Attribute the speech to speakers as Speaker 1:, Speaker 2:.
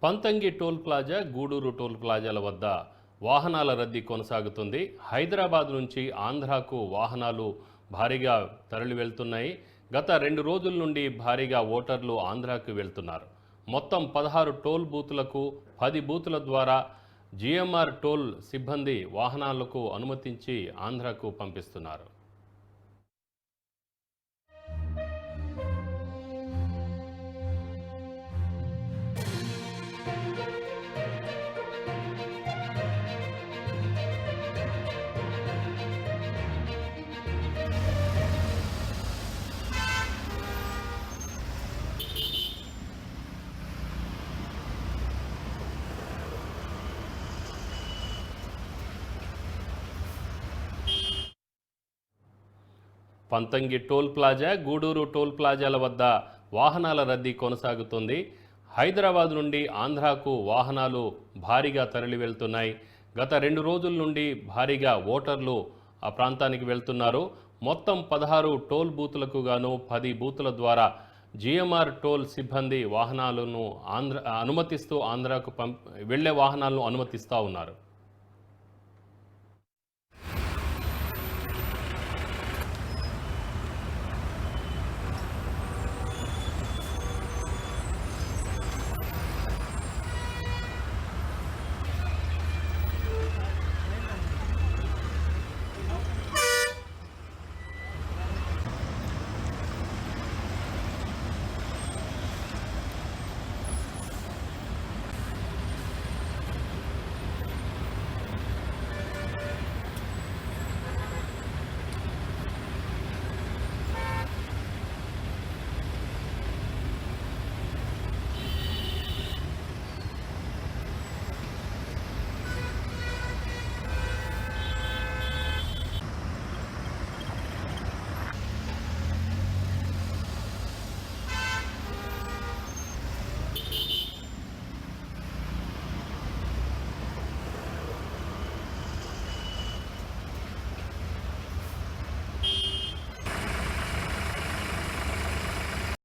Speaker 1: Panthangi toll plaza, Gudur toll ప్లాజాల వద్ద వాహనాల రద్దీ కొనసాగుతుంది. హైదరాబాద్ నుంచి ఆంధ్రాకు వాహనాలు భారీగా తరలి వెళ్తున్నాయి. గత 2 రోజుల నుండి భారీగా ఓటర్లు ఆంధ్రాకు వెళ్తున్నారు. మొత్తం 16 టోల్ బూతులకు 10 బూతుల ద్వారా జీఎంఆర్ టోల్ సిబ్బంది వాహనాలకు అనుమతించి ఆంధ్రాకు పంపిస్తున్నారు. Panthangi toll plaza, Gudur toll ప్లాజాల వద్ద వాహనాల రద్దీ కొనసాగుతుంది. హైదరాబాద్ నుండి ఆంధ్రాకు వాహనాలు భారీగా తరలి వెళ్తున్నాయి. గత 2 రోజుల నుండి భారీగా ఓటర్లు ఆ ప్రాంతానికి వెళ్తున్నారు. మొత్తం 16 టోల్ బూతులకు గాను 10 బూతుల ద్వారా జీఎంఆర్ టోల్ సిబ్బంది వాహనాలను అనుమతిస్తూ ఆంధ్రాకు వెళ్లే వాహనాలను అనుమతిస్తూ ఉన్నారు.